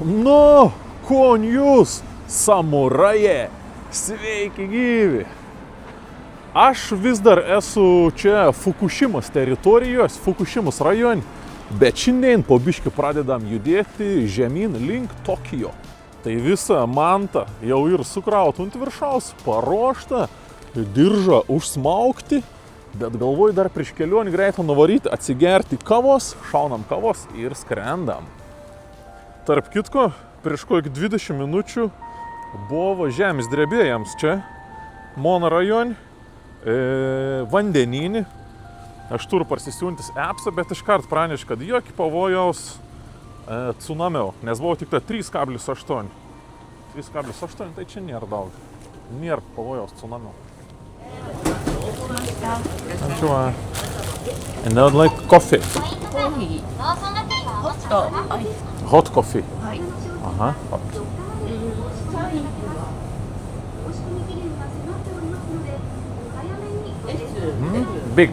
Nu, kon jūs, samuraje, sveiki gyvi. Aš vis dar esu čia Fukushimos teritorijos, Fukushimos rajone, bet šiandien po biškį pradedam judėti žemyn link Tokijo. Tai visa manta jau ir sukrauta ant viršaus, paruošta, diržą užsmaukti, bet galvoju dar prieš kelionį greitą nuvaryti, atsigerti kavos, šaunam kavos ir skrendam. Tarp kitko, prieš kokį 20 minučių buvo žemės drebėjams čia, Mono rajone, vandeninį. Aš turiu parsisiuntis appsą, bet iškart praneš, kad jokį pavojaus tsunamio, nes buvo tik 3,8. 3,8, tai čia nėra daug. Nėra pavojaus tsunamio. Ačiū. And I would like coffee. Hot coffee. Aha, hot. Big.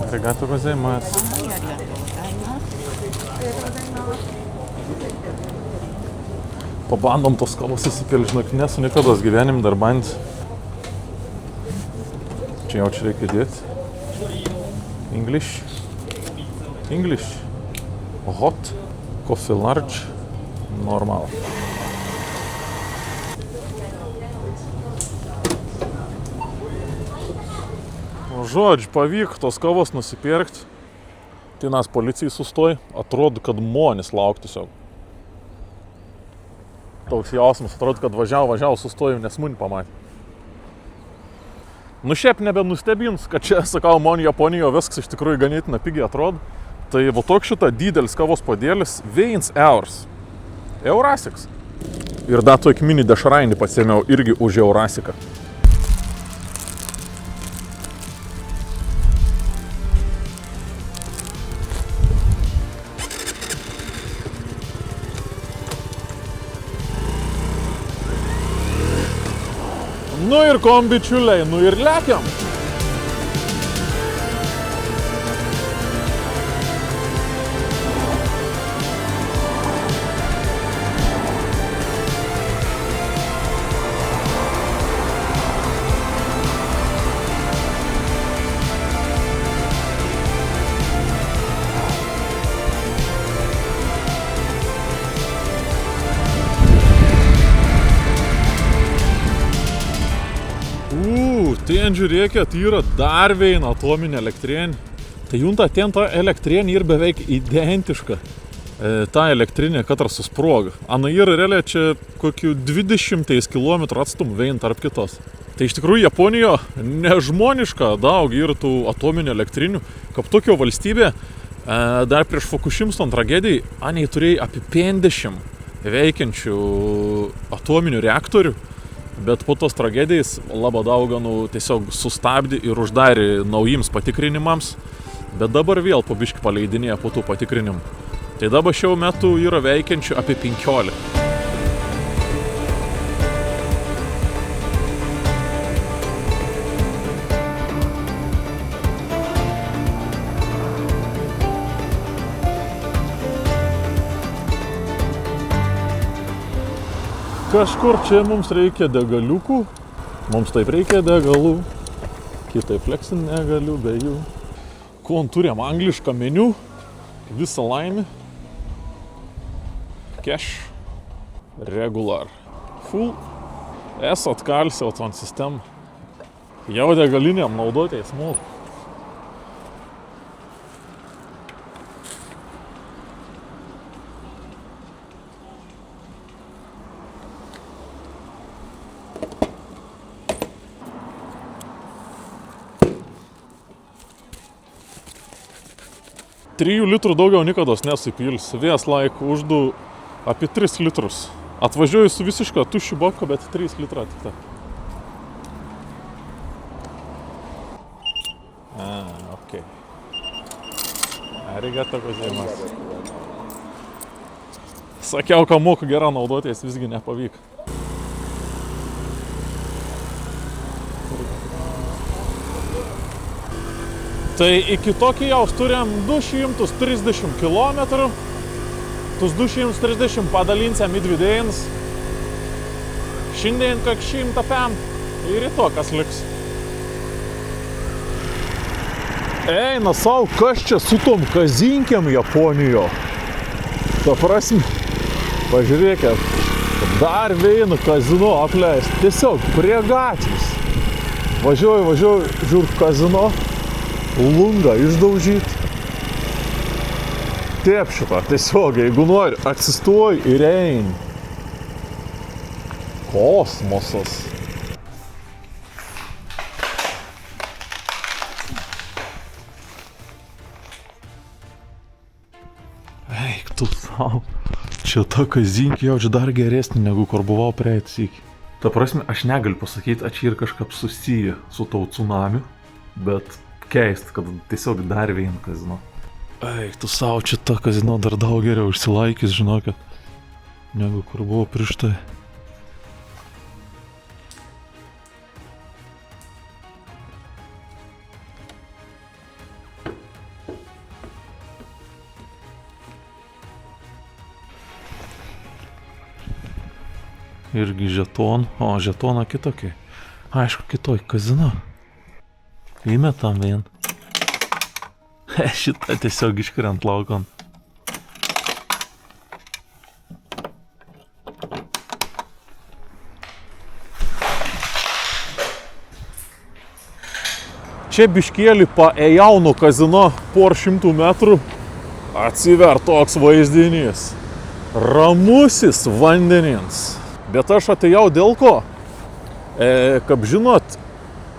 Arigatou gozaimasu. Pabandom tos kavos įsipilti, žinok, nesu niekados gyvenim dar bandęs. Čia jau čia reikia dėti. English. Hot. Coffee large. Normal. Žodžiu, pavyko tos kavos nusipirkti. Tai nas policijai sustoja. Atrodo, kad monis lauk tiesiog. Toks jausmas, atrodo, kad važiavo, sustojau, nes muni pamatė. Nu šiaip nebenustebins, kad čia, sakau, Mon Japonijoje viskas iš tikrųjų ganėtina pigiai atrodo. Tai va toks šita didelis kavos podėlis, 1 euras. Eurasiks. Ir dar tokį mini dešrainį pasiėmiau irgi už eurasiką. Nu ir kom, bičiuliai, nu ir lekiam. Ten žiūrėkit, yra dar viena atominė elektrinė. Tai junta ten ta elektrinė ir beveik identiška. Ta elektrinė, katras susproga. Ana yra realiai čia kokių 20 km atstum vein tarp kitos. Tai iš tikrųjų Japonijoje nežmoniška daug yra tų atominių elektrinių. Kaip tokio valstybė, dar prieš Fukushimos tragedijai, anei turėjo apie 50 veikiančių atominių reaktorių. Bet po tos tragedijais labai daug tiesiog sustabdė ir uždarė naujims patikrinimams. Bet dabar vėl po biškį paleidinėja po tų patikrinimų. Tai dabar šiuo metu yra veikiančių apie 15. Kažkur čia mums reikia degaliukų, mums taip reikia degalų, kitaip fleksin negaliu be jų. Kon turim anglišką meniu, visą laimę, cash, regular, full, esat kalsio ton sistemą, jau degaliniam naudotės moku. Trijų litrų daugiau nikados nesupils. Vės laik uždu apie 3 litrus. Atvažiuoju su visiška tuščiu boku, bet 3 litrą tik ta. Okay. Arigatou gozaimasu. Sakiau, ką moku gerą naudotis, visgi nepavyko. Tai iki Tokijaus turim 230 km. Tus 230 padalinsiam į 2 dienas. Šiandien kak 105 ir rytoj kas liks. Eina sau, kas čia su tom kazinkiam Japonijo. Ta prasme, pažiūrėkit, dar vienu kazino apleist. Tiesiog prie gatvės. Važiuoju, žiūrėk kazino, lungą išdaužyt. Taip šitą, tiesiog, jeigu nori, atsistoji ir eini. Kosmosas. Eik tu sau. Čia ta kazinkė jaučia dar geresnė, negu kur buvau praeit sykį. Ta prasme, aš negaliu pasakyti, ar čia ir kažkaip susiję su tau tsunamiu, bet keist, kad tiesiog dar vien kazino. Eik tu sau, čia ta kazino dar daug geriau išsilaikys, žinokit, negu kur buvo prieš tai. Irgi žeton, o žetoną kitokį. Aišku, kitoj kazino. Įmetam vien. Šitą tiesiog iškrent laukon. Čia biškėlį paėjau nuo kazino por 100 metrų. Atsiver toks vaizdinys. Ramusis vandenins. Bet aš atėjau dėl ko? Kaip žinot,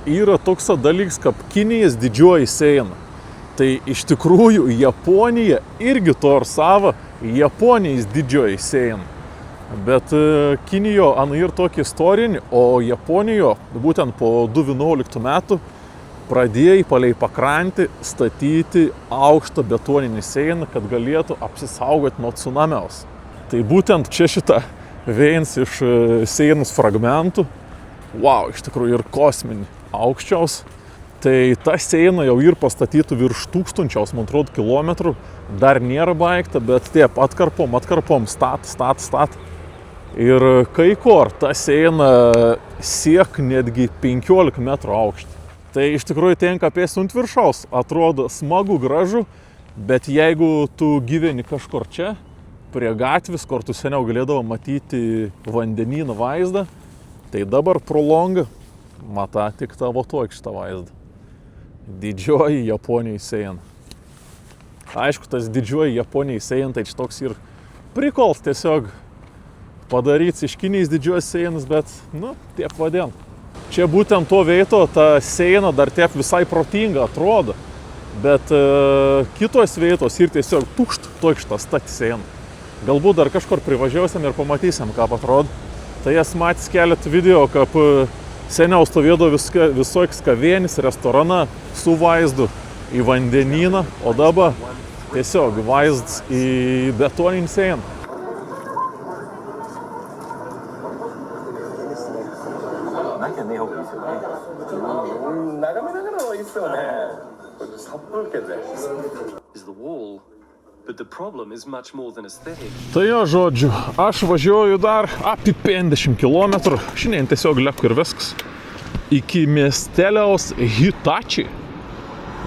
yra toks dalyks, kaip Kinijos didžioji siena. Tai iš tikrųjų Japonija irgi to ir savo Japonijos didžioji siena. Bet Kinijo ir tokį istorinį, o Japonijo būtent po 2011 metų pradėjo palei pakrantį statyti aukštą betoninį sieną, kad galėtų apsisaugoti nuo tsunamiaus. Tai būtent čia šitą vienas iš sienos fragmentų, wow, iš tikrųjų ir kosminį aukščiaus. Tai ta siena jau ir pastatytų virš 1000, man atrodo, kilometrų. Dar nėra baigta, bet taip atkarpom, stat. Ir kai kur ta siena siek netgi 15 metrų aukštį. Tai iš tikrųjų tenka pėsti ant viršaus. Atrodo smagu, gražu, bet jeigu tu gyveni kažkur čia, prie gatvės, kur tu seniau galėdavo matyti vandenyno vaizdą, tai dabar pro langą mata tik tavo tokštą vaizdą. Didžioji Japonijos siena. Aišku, tas didžioji Japonijos siena, tai toks ir prikols tiesiog padaryts iš Kinijos didžios sienos, bet, taip vadien. Čia būtent to veito, ta siena dar taip visai protinga atrodo, bet kitos veitos ir tiesiog tokšta stati siena. Galbūt dar kažkur privažiausim ir pamatysim, kaip atrodo. Tai jas matys keletą video, kaip seniau stovėdavo visoks kavinės, restorana su vaizdu į vandenyną, o dabar tiesiog vaizdas į betoninį sieną. Tai jo žodžiu, aš važiuoju dar apie 50 km, šiandien tiesiog leku ir viskas, iki miesteliaus Hitachi.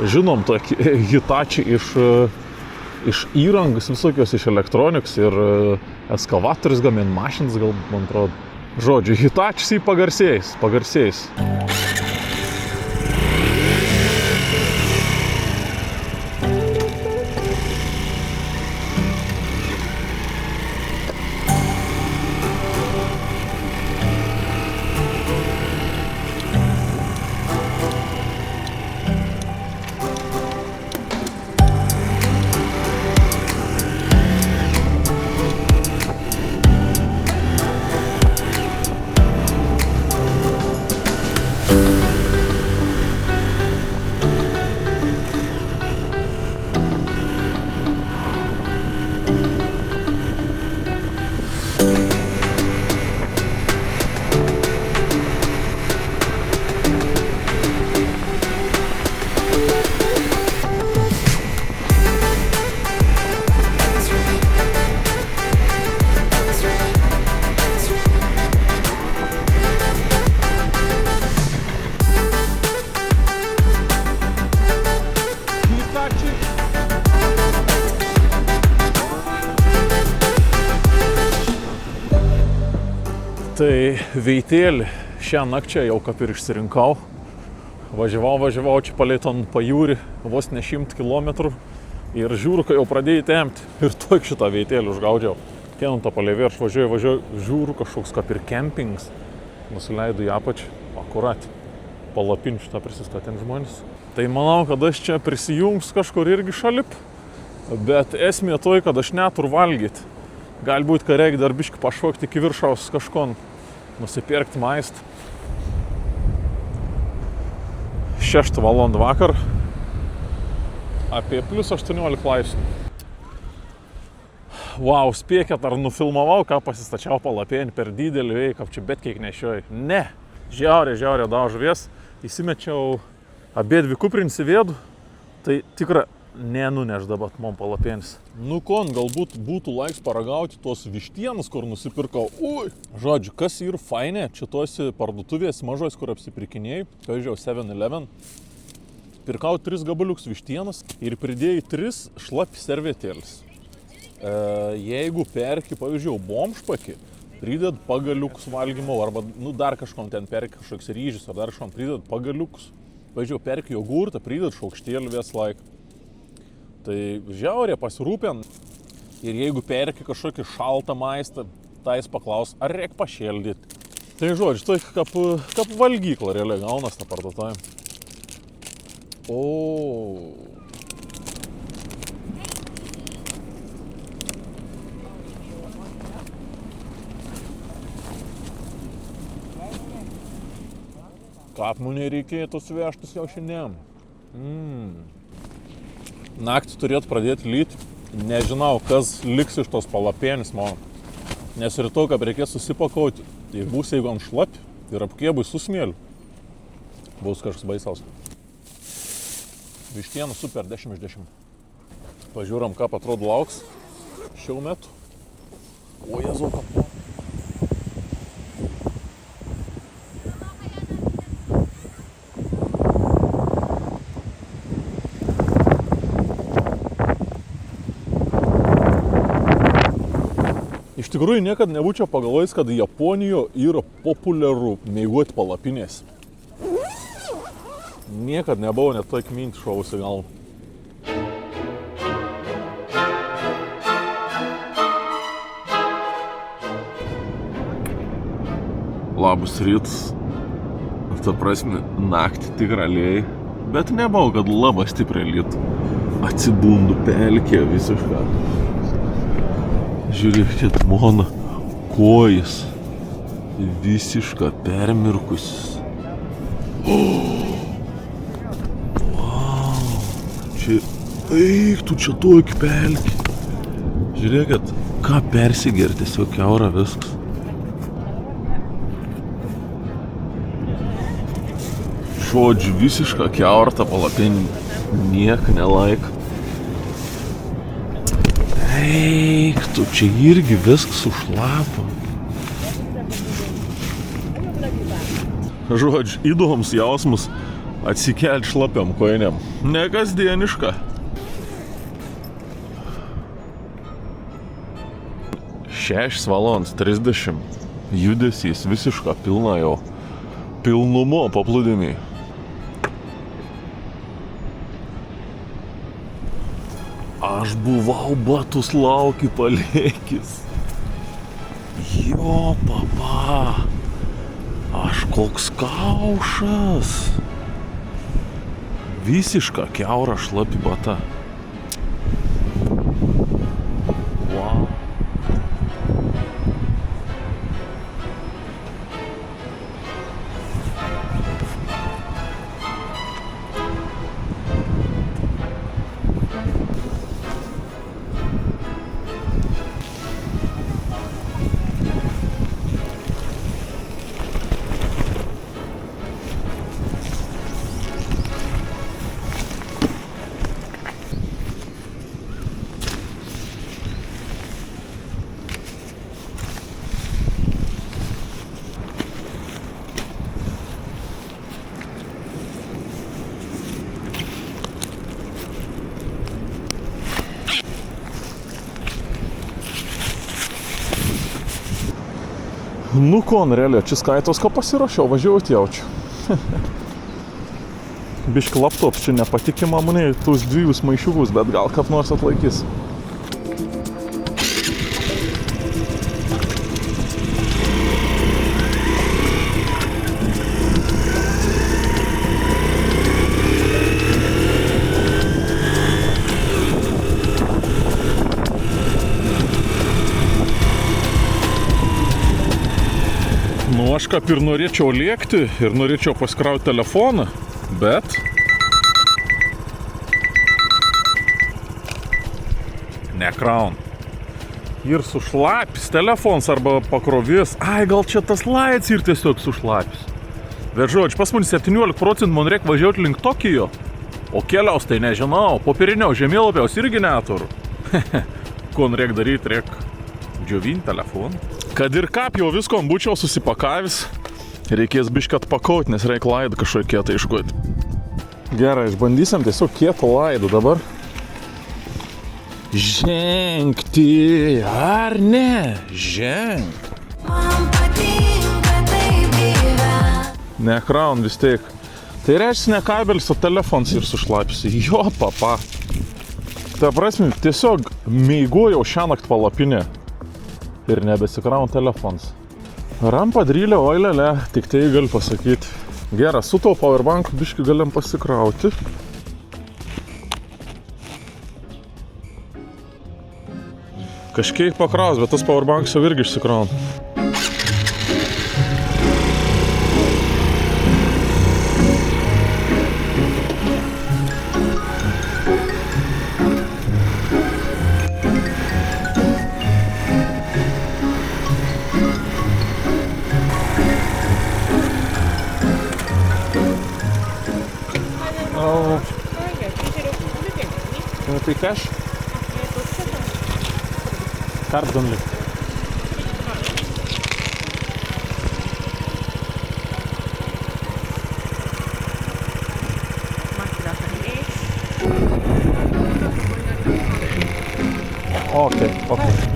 Žinom tokį Hitachi iš įrangos visokios, iš elektronikos ir eskavatorius gamin, mašinas gal, man atrodo. Žodžiu, Hitachi pagarsėjęs. Tai veitėlį šią nakčią jau kaip ir išsirinkau. Važiavau čia palei ton pajūrį vos ne 100 kilometrų ir žiūriu, kai jau pradėjai tempti ir tuoj šitą veitėlį užgaudžiau. Tenantą palei virš važiuoju, žiūriu kažkoks kaip ir kempingas. Nusileidu į apačią, akurat palapinį šitą prisistatėm žmonės. Tai manau, kad aš čia prisijungs kažkur irgi šalip, bet esmė toj, kad aš neturiu valgyti. Galbūt, kai reikia dar biškį pašokti iki viršaus kažkon, nusipirkti maistą. 6 valandą vakar, apie plus 18 laipsnių. Wow, spėkit, ar nufilmavau, ką pasistačiau palapėnį per didelį vėją, kaip čia bet kiek nešioju. Ne, žiauriai daug žuvies. Įsimečiau abėdvi kuprinį vėdų, tai tikra nenuneš dabar man palapėnis. Nu kon, galbūt būtų laiks paragauti tos vištienos, kur nusipirkau. Žodžiu, kas yra fainė, čia tose parduotuvės mažos, kur apsipirkinėjai, pavyzdžiui, 7-Eleven. Pirkau 3 gabaliukus vištienos ir pridėjau 3 šlapi servetėlis. Jeigu perki, pavyzdžiui, bomžpakį, pridėd pagaliukus valgymo, arba dar kažkom ten perki kažkoks ryžius, ar dar kažkom pridėd pagaliukus. Pavyzdžiui, perki jogurtą, pridėd šaukštėlį vis laik. Tai žiauriai pasirūpin. Ir jeigu perki kažkokį šaltą maistą, tai jis paklaus, ar reik pašėldyti. Tai žodžiu, tai kaip valgykla realiai gaunas tą parduotuvę. Kapmunį reikėtų suvežtis jau šiandien. Naktį turėtų pradėti lyti. Nežinau, kas liks iš tos palapėnis man. Nes rytoj, kaip reikės susipakauti, tai bus jeigu ant šlapi ir apkėbui su smėliu. Bus kažkas baisaus. Vištienų super 10 iš 10. Pažiūram, ką atrodo lauks šių metų. O Jėzau, kapmo. Iš tikrųjų, niekad nebūčiau pagalvojęs, kad Japonijoje yra populiaru miegoti palapinės. Niekad nebuvau net tokia mintį šovusi galvą. Labas rytas. Ta prasme, naktį tikrai lėjai, bet nebuvau, kad labai stipriai lytų. Atsibundu pelkė visišką. Žiūrėkit, mano kojas visišką permirkusis. Wow, čia, eiktų čia tokį pelkį. Žiūrėkit, ką persiger, tiesiog kiaura viskas. Žodžiu, visišką kiaurą tą palapinį niek nelaik. Eiktų, čia irgi viskas sušlapo. Žodžiu, įdomus jausmas atsikelti šlapiam kojinėm. Nekasdieniška. 6 valandas 30. Judesys visišką pilna jau. Pilnumo paplūdimiai. Aš buvau batus lauki palėkis. Jo, papa. Aš koks kaušas. Visiška kiaura šlapi bata. Wow. Nu, Konrelė, Čiskaitos, ko pasiruošiau, važiuoti jaučiu. Biški laptops čia nepatikima mane, tuos 2 maišiukus, bet gal kaip nors atlaikys. Nu, aš kaip ir norėčiau lėkti ir norėčiau pasikrauti telefoną, bet nekraun. Ir sušlapis telefons arba pakrovės. Ai, gal čia tas laids ir tiesiog sušlapis. Bet žodžiu, pas man 17% man reikia važiuoti link Tokijo. O keliaus tai nežinau, popierinio žemėlapiaus irgi neturiu. Ko reikia daryti, reikia džiovinti telefoną. Kad ir kaip jau viskom būčiau susipakavęs, reikės biškį atpakauti, nes reikia laidą kažkokį kietą iškuoti. Gerai, išbandysim tiesiog kietą laidą dabar. Žengti, ar ne? Ženk. Nekraun vis tiek. Tai reiškia ne kabelis, o telefons ir sušlapis. Jo, papa. Ta prasme, tiesiog meigojau šiąnakt palapinę. Ir nebesikraun telefons. Rampa drylė, oilelė, tik tai galiu pasakyti. Geras, su to powerbanku biškį galim pasikrauti. Kažkiek pakraus, bet tas powerbankas jau irgi išsikraun. Tai cash? Card only. Okay.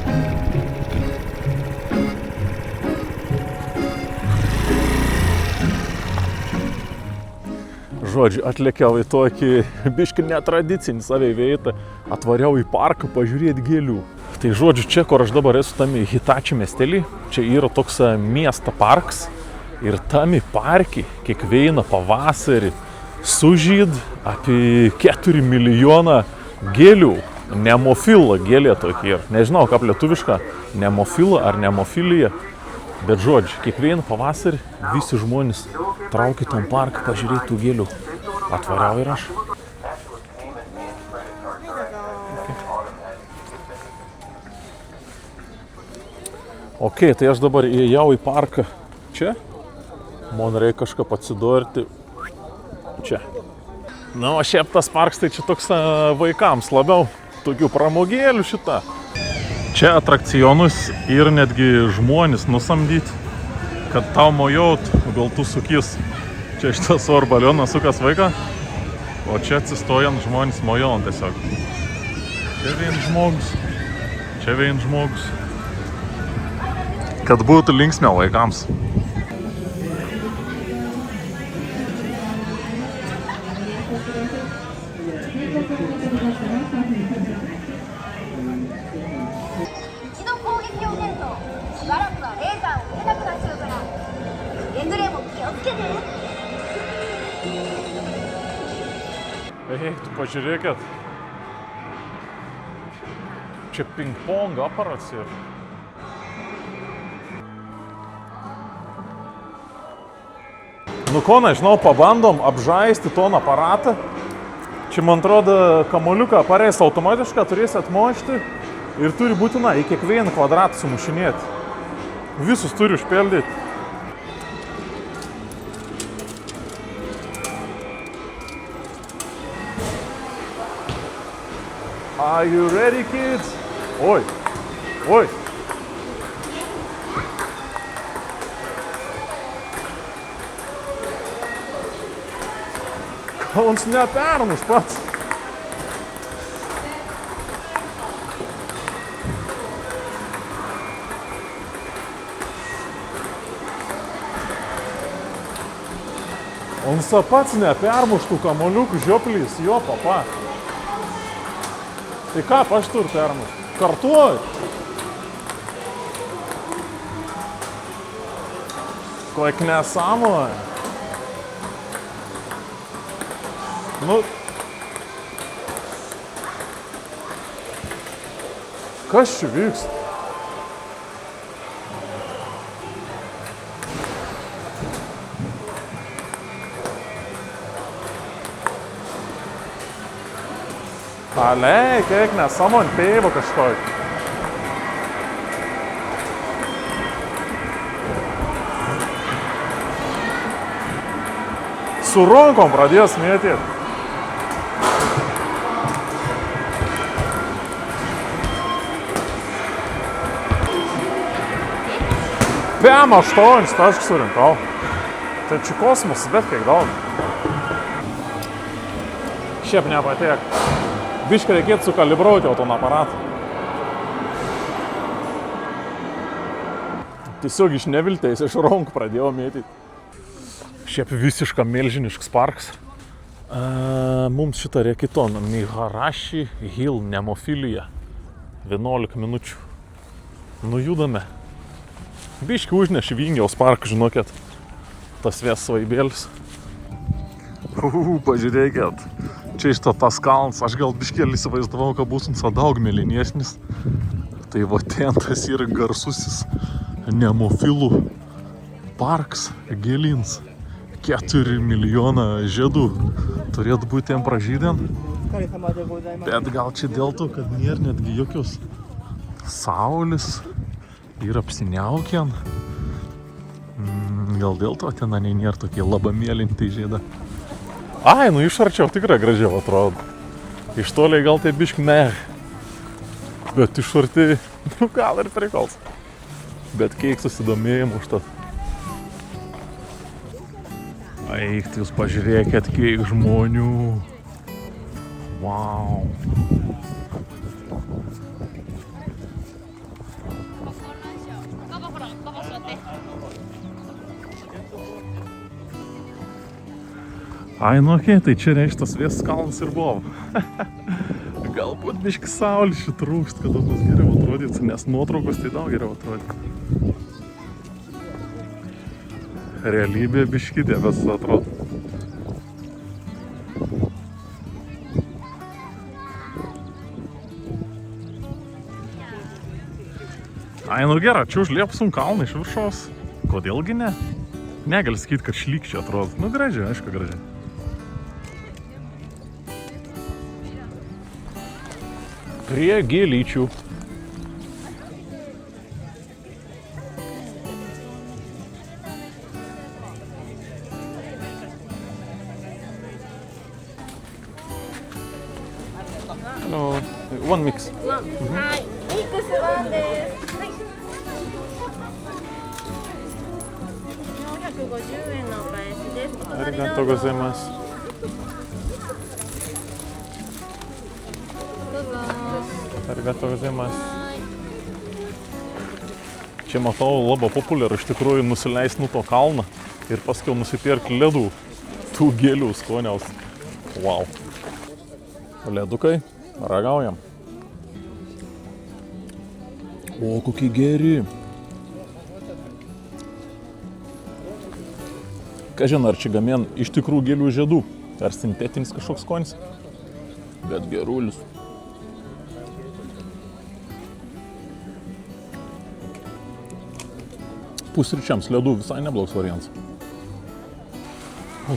Žodžiu, atlėkiau į tokį biškį netradicinį save vietą, atvariau į parką pažiūrėti gėlių. Tai žodžiu, čia, kur aš dabar esu tame Hitachi miestelį, čia yra toks miesto parks ir tame parke kiekvieną pavasarį sužyd apie 4 milijoną gėlių. Nemofila gėlė tokie. Nežinau, kaip lietuviška, nemofila ar nemofilija. Bet žodžiu, kiekvieną pavasarį visi žmonės traukia tom parką pažiūrėti tų gėlių. Atvariau ir aš. Ok, tai aš dabar įėjau į parką čia. Man reikia kažką atsidurti čia. Na, o šiaip tas parkas tai čia toks vaikams labiau. Tokių pramogėlių šitą. Čia atrakcionus ir netgi žmonės nusamdyti, kad tau mojaut, gal tu sukis. Čia šitas oro balionas sukas vaiką, o čia atsistojant žmonės mojaut tiesiog. Čia vien žmogus. Kad būtų linksmiau vaikams. Ei, tu pažiūrėkit. Čia ping-pong aparats ir. Nu ko, nežinau, pabandom apžaisti ton aparatą. Čia, man atrodo, kamuoliuką pareis automatiškai, turėsi atmošti ir turi būtina į kiekvieną kvadratą sumušinėti. Visus turi užpildyti. Are you ready, kids? Oi. Kauns nepernus pats. On pats nepermuštų kamoliukų žioplys, jo papa. Tai ką aš turiu permušti? Kartuoju. Koik nesąmonė. Nu. Kas čia vyksta? Ale, kiek nesąmonė pėva kažkokį. Su rankom pradės mėtėti. Pėm 8 taškus surinkau. Tai čia kosmos, bet kiek daug. Šiaip nepatiek. Biškai reikėtų sukalibruoti autoaparatą. Tiesiog iš neviltės, iš rankų pradėjau mėtyti. Šiaip visiška milžiniškas parkas. Mums šitą rekitoną Miharashi Hill Nemofilija. 11 minučių. Nujudame. Biškai užnešė Vingiaus parką, žinokit. Tas viesvaibėlis. Pažiūrėkit. Čia iš tas kalnas. Aš gal biškėlį įsivaizdavau, kad bus daug mėlynesnis. Tai va ten tas yra garsusis Nemofilų parks Gilins. 4 milijoną žiedų turėtų būti ten pražydėn. Bet gal čia dėl to, kad nėra netgi jokios saulis ir apsiniaukien. Gal dėl to ten nėra tokie labamėlintai žiedą. Ai, nu iš arčiau tikrai gražiau atrodo. Iš toliai gal tai bišk ne. Bet iš arti, nu gal ir prikals. Bet kiek susidomėjimų už tą. Eik, jūs pažiūrėkit, kiek žmonių. Wow. Ai, nu okei, tai čia reištas Viesas kalnas ir buvo. Galbūt biški saulės šit trūkst, kad bus geriau atrodytų, nes nuotraukos tai daug geriau atrodytų. Realybė biški debesas atrodo. Ai, nu gerai, čia užliepsum kalną iš viršaus. Kodėlgi ne? Negali sakyti, kad šlykščiai atrodo. Nu gražiai, aišku gražiai. Prie gėlyčių. Hello, one mix. はい、ミックスワンです。はい。450円のお返しです。ありがとうございます。どうぞ。ありがとうございます。Čia matau labai populiaru iš tikrųjų nusileist nuo to kalną ir paskui nusipirkti ledų, tų gėlių skoniaus. Wow. Ledukai, ragaujam. O, kokie geri. Kažin, ar čia gamien iš tikrųjų gėlių žiedų, ar sintetinis kažkoks skonis, bet gerulis. Pusryčiams ledų visai neblogs variantas.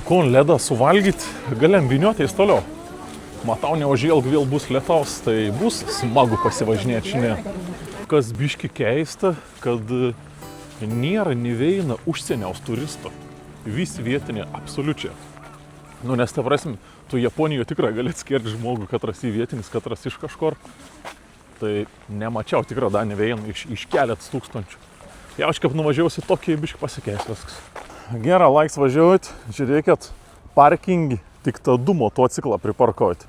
Kol ledą suvalgyti, galim vyniuotis toliau. Matau, neužilg vėl bus lietaus, tai bus smagu pasivažinėti šiandien. Kas biški keista, kad nėra nė vieno užsieniaus turisto. Visi vietiniai absoliučiai. Nu, nes ta prasme, tu Japonijoje tikrai gali atskirti žmogų, katras į vietinis, katras iš kažkur. Tai nemačiau tikrai dar ne vieno iš keletas tūkstančių. Jau aš kaip nuvažiausi, tokie biški pasikeis viskas. Gerą laiks važiuoti, žiūrėkit, parkingi, tik tą 2 motociklą priparkuoti.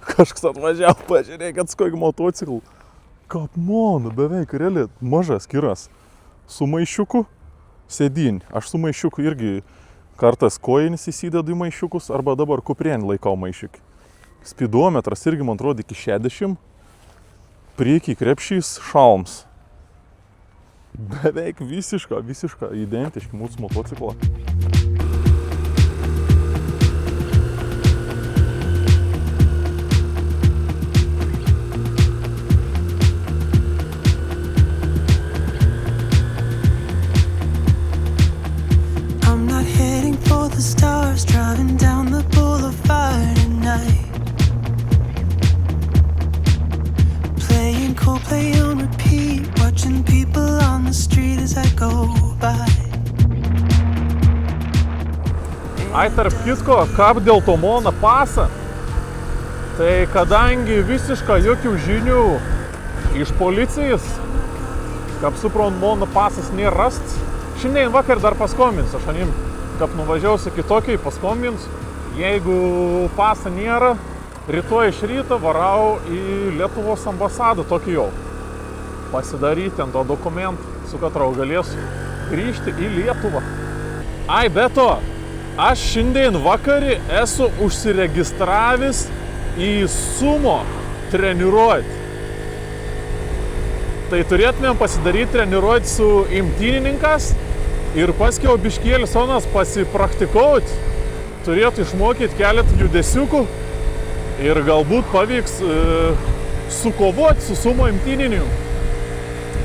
Kažkas atvažiavo, pažiūrėkit, kokį motociklų. Kapmonu, beveik realiai mažas kiras. Su maišiuku sėdynį. Aš su maišiuku irgi Kartais kojinis įsidedu į maišiukus, arba dabar kuprienį laikau maišiukį. Spidometras irgi, man atrodo, iki 60. Priekį krepšys šalms. Beveik visiška identiški mūsų motociklo. Stars driving down the boulevard at night, playing Coldplay on repeat, watching people on the street as I go by. Ai, tarp kitko, kap dėl to mono pasą, tai kadangi visiška jokių žinių iš policijos, kap supron mono pasas nėra rasts, šiandien vakar dar paskambins, aš anim kad nuvažiausiu kitokiai, paskambins. Jeigu pasą nėra, rytoj iš ryto varau į Lietuvos ambasadą Tokijo. Pasidaryti ant to dokumentą, su katrau galėsiu grįžti į Lietuvą. Ai, be to, aš šiandien vakarį esu užsiregistravęs į sumo treniruotę. Tai turėtumėm pasidaryti treniruotę su imtynininkas, ir paskiau biškėlis sonas pasipraktikuoti, turėtų išmokyti keletą judesiukų ir galbūt pavyks sukovoti su sumo imtyniniu.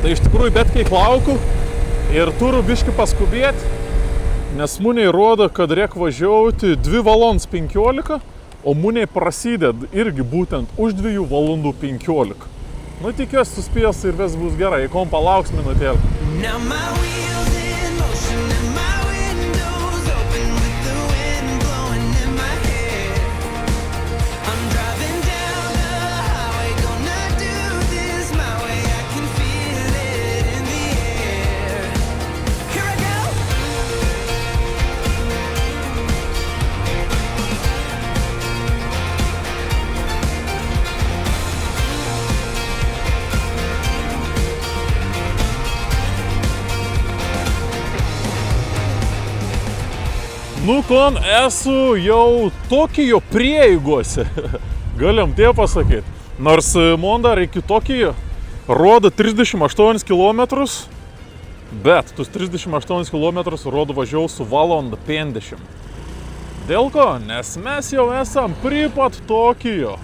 Tai iš tikrųjų bet kiek lauku ir turiu biškį paskubėti, nes muniai rodo, kad reik važiuoti 2 valandas 15, o muniai prasideda irgi būtent už 2 valandų 15. Nu, tikiuosi suspės ir vis bus gerai, kom palauks minutėlį. Nu, kon esu jau Tokijo prieigose, galim tie pasakyti. Nors man dar iki Tokijo rodo 38 km, bet tus 38 km rodo važiavau su valanda 50. Dėl ko? Nes mes jau esam prie pat Tokijo.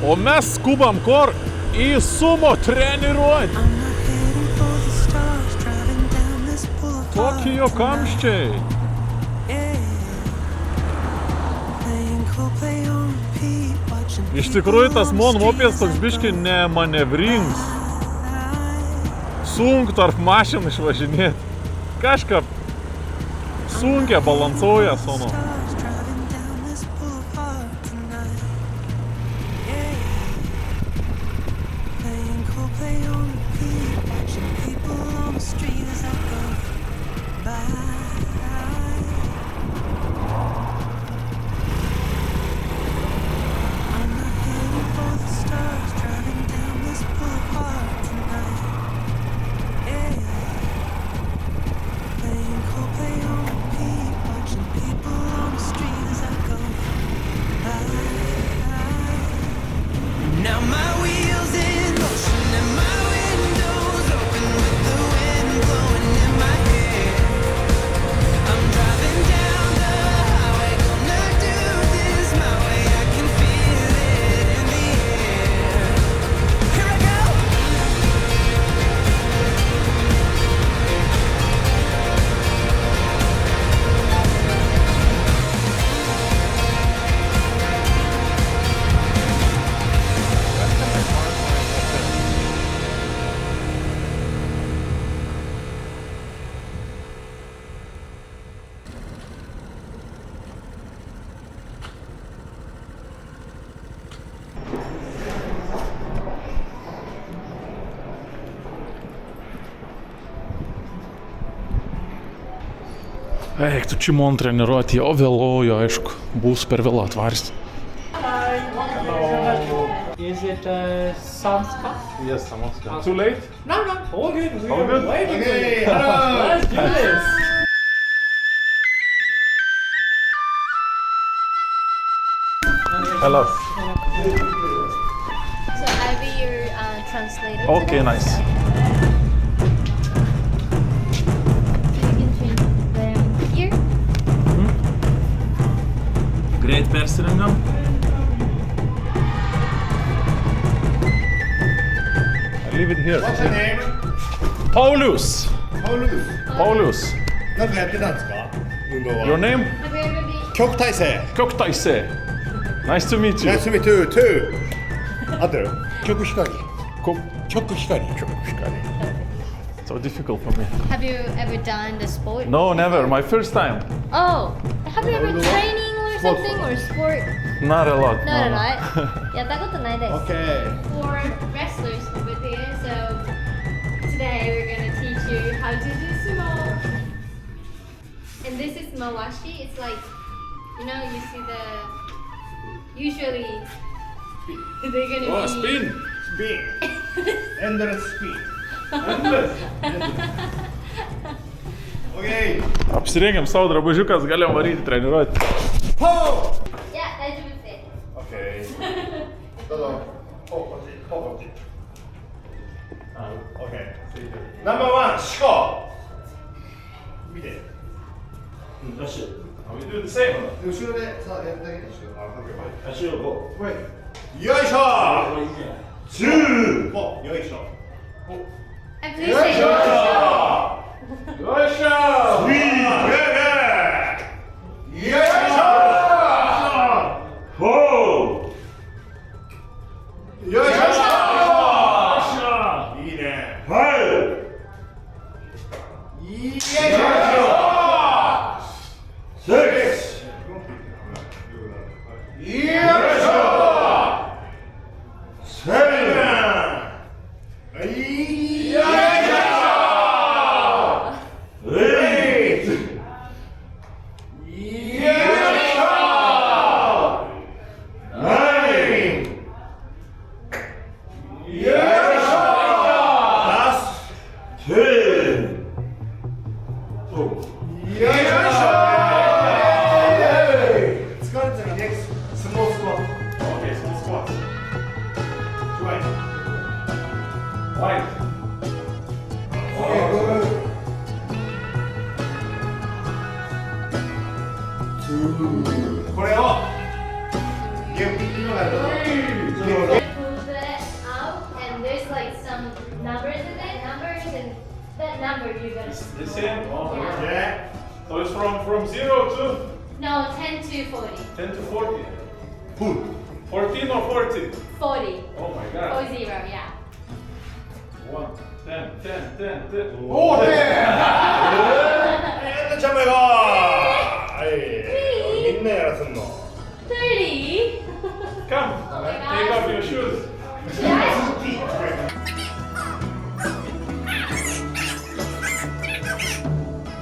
O mes skubam kur į sumo treniruotę. Tokijo kamščiai. Iš tikrųjų, tas mon mopės toks biški nemanevringas. Sunku tarp mašinų išvažinėti. Kažką sunkiai balansuoja sono. Eik, tu čia man treniruoti, jau vėluoju, aišku, bus per vėlą atvarsti. Hi. Hello. Is it Samska? Yes, Samska. Too late? No, all good. All good? Waiting for you. Let's do this. Hello. So I'll be your translator. Okay, nice. So you can change them here. Greit persirengam. I leave it here. What's your name? Paulus. Paulus. Paulus. なんかやってたんですか運動は。 Your name? Have you ever been? 曲体制。 Kyok Taisei. Nice to meet you. Nice to meet you too. 合ってる曲光。 Ko- 曲光。曲光。 So difficult for me. Have you ever done the sport? No, never. My first time. Oh, have you ever training or something or sport? Not a lot. Not no. right. やったことないです。Okay. For wrestlers over there, so today we're gonna teach you how to do sumo. And this is mawashi. It's like, you know, you see the usually they're gonna Oh, be spin. Spin. Endless spin. Okay. Apsirengėm savo drabužiukas, galim varyti treniruoti. Po! Yeah, 大丈夫です。 Okay. どうぞ。ポこっち。ポこっち。Okay. Number one, 思考。見て。よし。 We do the same. 後ろでさやっただけでしょ。足をこう。よいしょ。ツー。ポよいしょ。 And please say no. よいしょ。スリー。よいしょ。フォー。よいしょ。いいね。はい。よいしょ。Six. よいしょ。Seven. よいしょ。Eight. よいしょ。Nine. よいしょ。Last. Ten. よいしょ。疲れてるね。スモールスクワット。Okay, small squats. Right. Right. Okay, good. Two. これを今からどうぞ。 Pull that out, and there's like some numbers in it. Numbers, and that number you're gonna. The same? Oh, Yeah. Yeah. So it's from 0 to No, 10 to 40. 10 to 40. Pull. 14 or 40? 40. Oh my god. 40, yeah. 1, 10, 10, 10, 10. おーねーちゃんめがはいみんなやらすんの 30? Come, Oh my take god. off your shoes. Yeah.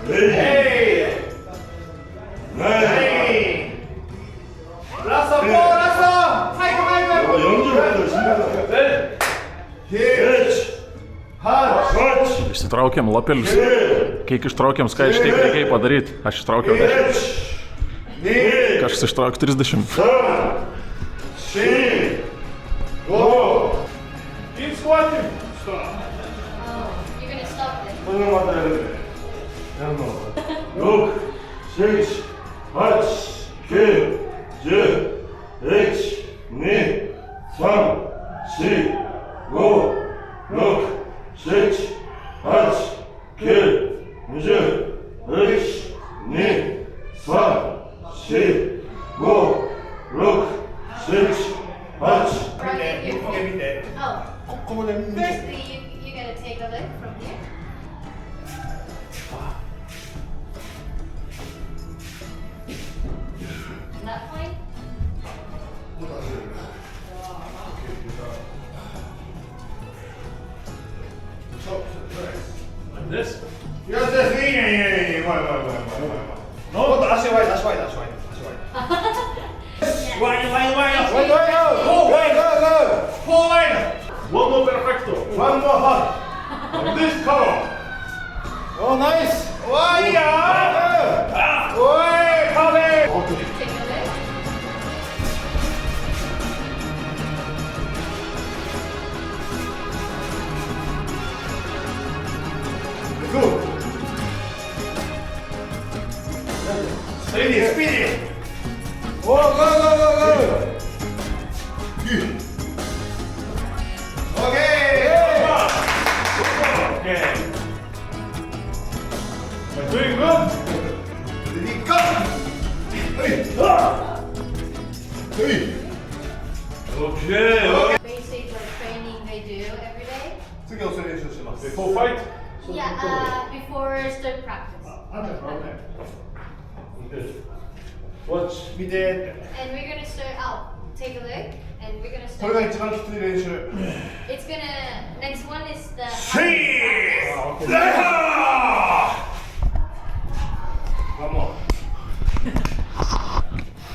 Hey! Hey! ラスト、ラスト早く早く40メートル Išsitraukiam lapelius. Kiek ištraukiam skaičių, tiek reikia padaryti. Aš ištraukiau 10. Kažkas ištrauk 30. Keep squatting. Oh, you're gonna stop this. 6、7、8、9、10、1、2、3、4、5、6、7、8、9、10、1、2、3、4、5、6、7、8。見て。 Oh, ここで見て。 firstly, you're gonna take a look from here. That point? Like this? いや、いいね、前。もっと足ワイド。ワイド。One more perfecto. One more hug. This color. Oh, nice. Why, yeah? Oi, come in. Take a look. Speedy. Go. Good. Okay. Okay. You're doing good. Ready, go. Hey. Okay. Basic like training they do every day. 次をそれ練習します。 Before fight? Yeah, before start practice. Watch. 見て。 And we're gonna start out. Take a look, and we're gonna これが start. 一番きつい練習。 It's gonna. Next one is the.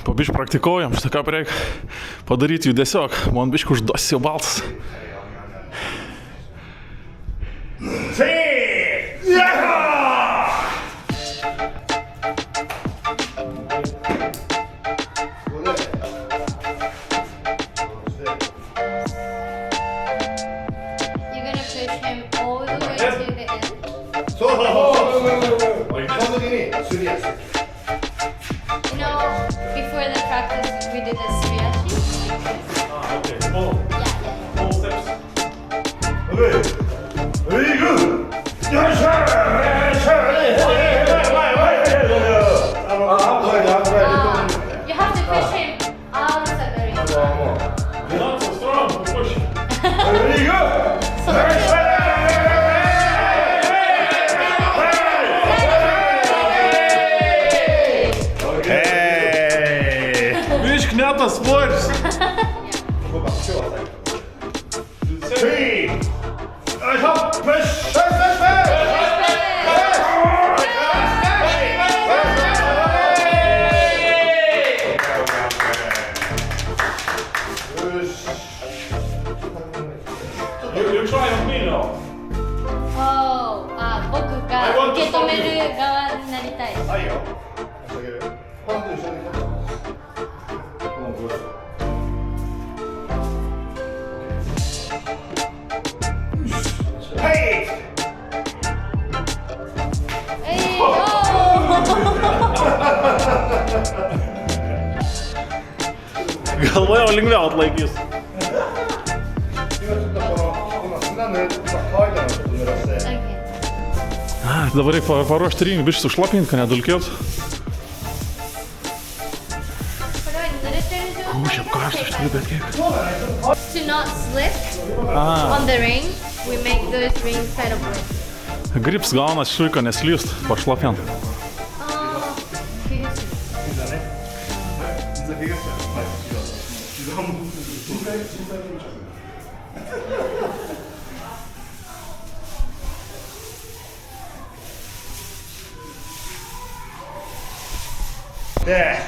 Pabiškai praktikuojam, šitą ką reikia padaryti judesiog, man biškai užduosi jau balsas. You're gonna push him all the way to the end. そう。その時にすり足。 You know, before the practice, we did a suriashi. Okay, small Yeah. steps. Very good. Yes, sir. You have to push him out of the ring. You're not so strong, push. Very good. Biškai net tas svoris. Three. Push. You try on me now. Oh, 僕が受け止める側になりたい。はいよ。差し上げる。パンと一緒に。はい。Galvoju, lengviau atlaikys. 今ちょっとこの砂の乾いたのちょっと濡らして。 Okay. Dabar reikia paruošti ringį, biškai sušlapinti, kad nedulkėtų. これは濡れてる状態で Šiaip karšta, iš tikrųjų, bet kiek. To not slip on the ring, we make those rings kind of like. Grips gaunas šuika neslyst, pašlapinti. Oh, There.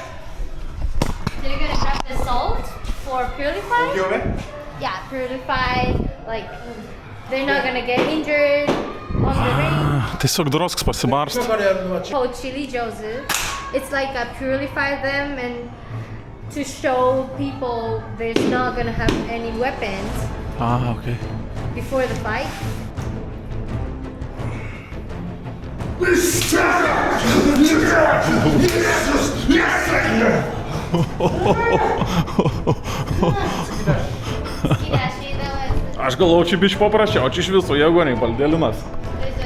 so you're gonna grab the salt for purify? 2行目 Yeah, purify. Like they're not gonna get injured on the ring. Tiesiog droskas pasibarst. Called chili jozu. It's like purify them and to show people there's not gonna have any weapons Okay. before the fight. Aš galvoju, čia biškai paprasčiau, čia iš viso jėgų neįbaldėlinas. There's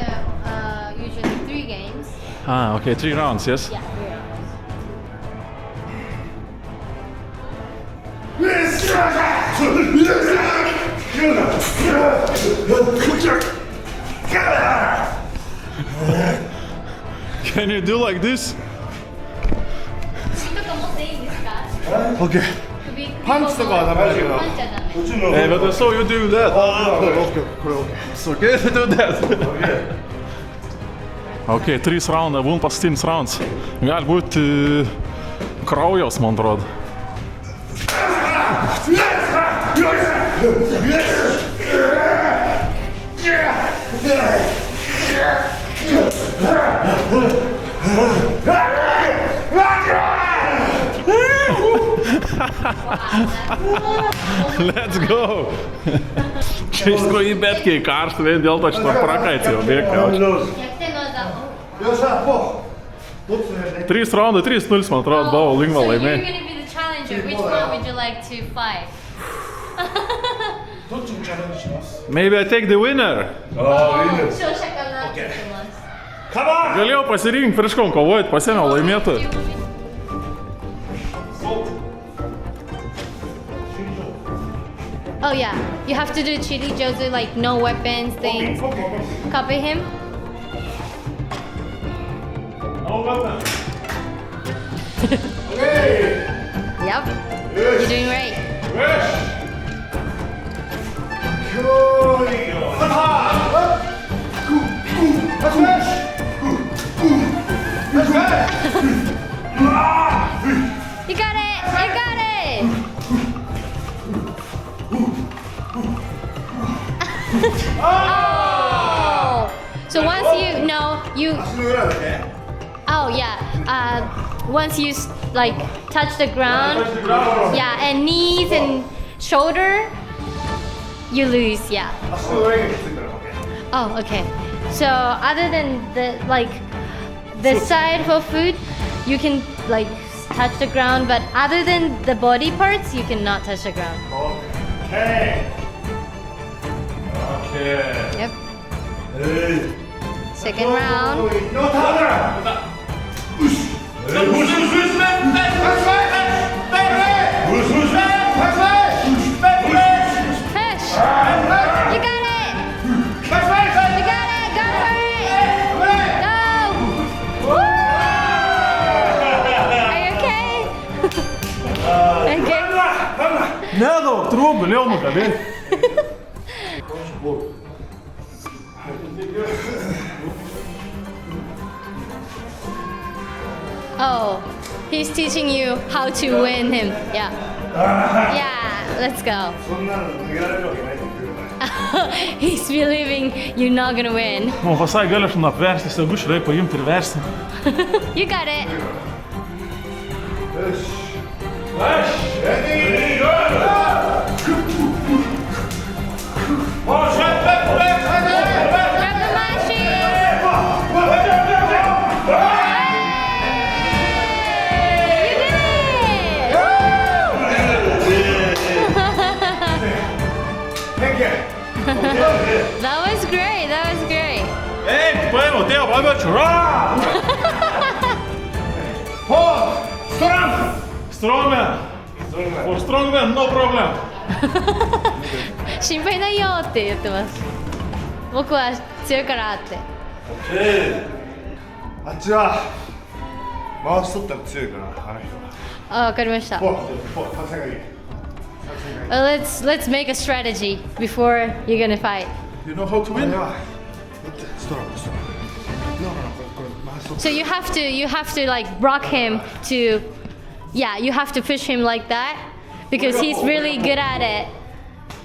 usually 3 games. Okay, 3 rounds, yes? Yeah, 3 rounds. Can you do like this? 首とか持っていいんですか？ OK 首パンチとかはダメだけどパンチはダメ。うちの Hey, but I saw you do that. OK これ OK It's okay to do that. Okay, 3 raundai, būn paskutinis rounds. Gali būti kraujas, man atrodo. Let's go! Čia iš tikrųjų įbetkiai karšta, vien dėl to šitą prakaitį jau bėgti. 逆転の技。よっしゃポ3 raundai, 3-0, man atrodo, buvo lengva so you're laimėti. gonna be the challenger. Which one would you like to fight? どっちにチャレンジします Maybe I take the winner. ああ、いいね。勝者かなって言ってます。カモン Galėjau pasirinkti prieš kom kovoti, pasiėmiau laimėtojų. Oh yeah, you have to do Chili Jozu, like no weapons, things. Copy him. Yep, you're doing great. You got it! You got it! Oh! So once you know you. 足の裏だけ Oh yeah. Once you like touch the ground, yeah, and knees and shoulder, you lose. Yeah. 足の裏についたら OK Oh, okay. So other than the like the side for food, you can like touch the ground, but other than the body parts, you cannot touch the ground. OK Yep. Second round. ノーターだPush. You got it. You got it. Go for it. Go. Woo! Are you okay? Okay. Nedaug trūkų, galėjau nukabėti. Oh, he's teaching you how to win him. Yeah. Yeah, let's go. そんなの投げられるわけないって言うよね He's believing you're not gonna win. Man pasakė, gal aš apversti, saugu šrai paimti ir versti. You got it. よしレディー Grab the machine. That was great. That was great. Ei, paėmiau, tėvo, pamečiu. Strongman. For strongman, no problem. 心配ないよって言ってます。僕は強いからって。あっちは回しとったら強いからあの人はあ、わかりました。ほら作戦がいい Let's make a strategy before you're gonna fight. You know how to win? ストラブストラブこれ回しとった So you have to like rock him to, yeah, you have to push him like that because he's really good at it.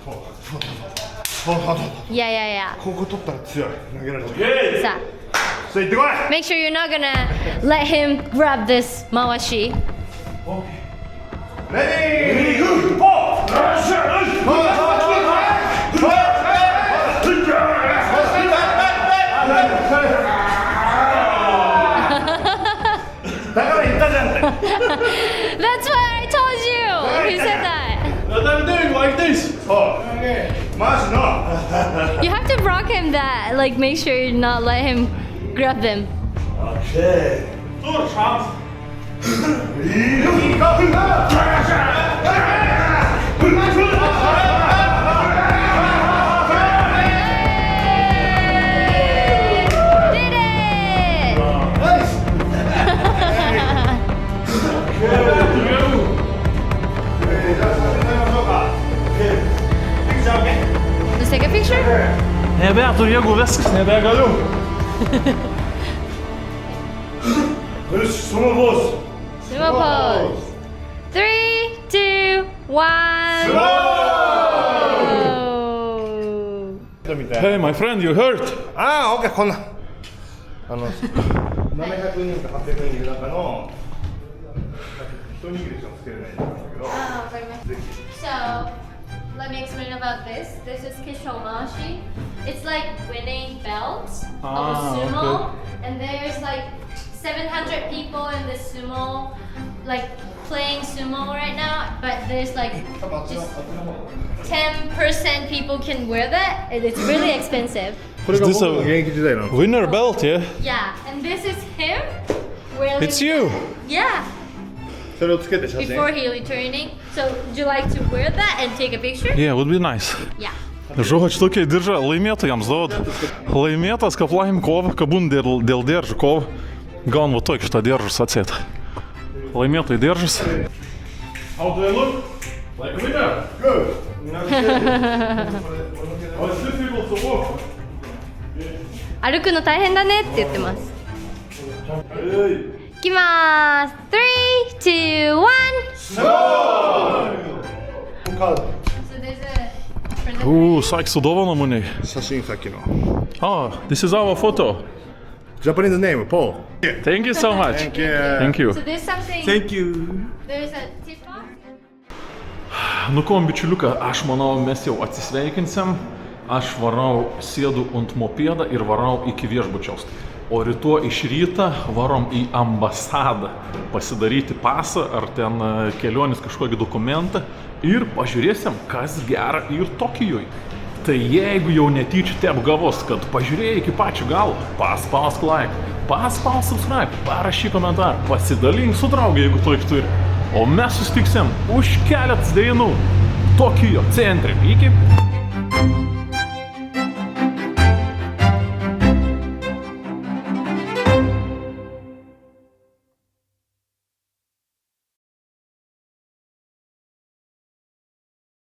ほら Yeah. ここ取ったら強い投げられる So さあ行ってこい make sure you're not gonna let him grab this mawashi. レディーゴーだから言ったじゃんって That's what I told you. Who said that? What I'm doing like this. そうマジの You have to rock him that. Like make sure you not let him grab them. Tur šans. Did it! Let's take a picture. Nebeturiu jėgų, viskas, nebegaliu. よしそのポーズ Sumo pose. 3, 2, 1. Hey, my friend, you hurt. ああ、オッケー、こんな。700人か800人いる中の一握りしかつけれないんだけど。 Oh, very much. So, let me explain about this. This is Kishomashi. It's like winning belts of a sumo, and there's like 700 people in the sumo, like playing sumo right now, but there's like just 10% people can wear that, and it's really expensive. Is this a 現役時代の winner belt, yeah? Yeah, and this is him wearing. It's you! Yeah, それをつけて写真 before he returning. So, would you like to wear that and take a picture? Yeah, would be nice. Yeah. Žodžiu, tokie diržą laimėtojams duod. Laimėtas, kad laim kovą, kabun dėl diržų kovą. Gaun va tokį šitą diržus atsėt. Laimėtojai diržus. How do I look? Like a winner? Good. Oh, it's difficult to walk. 歩くの大変だねって言ってます。いきまーす。3, 2, 1. So there's a for the Saik su dovana maniai. 写真さっきの Oh, this is our photo. Japanese name, Paul. Thank you so much. Thank you. Thank you. So there's something. Thank you. There's a tip off. Nu kom, bičiuliuka, aš manau, mes jau atsisveikinsim. Aš varau, sėdu ant mopedą ir varau iki viešbučiaus. O rytoj iš ryto varom į ambasadą pasidaryti pasą ar ten kelionės kažkokį dokumentą ir pažiūrėsim, kas gera ir Tokijui. Tai jeigu jau netyčia te apgavos, kad pažiūrėjai iki pačio galo, paspausk like, paspausk subscribe, parašyk komentarą, pasidalink su draugai, jeigu to turi. O mes susitiksim už keletas dienų Tokijo centre. Iki!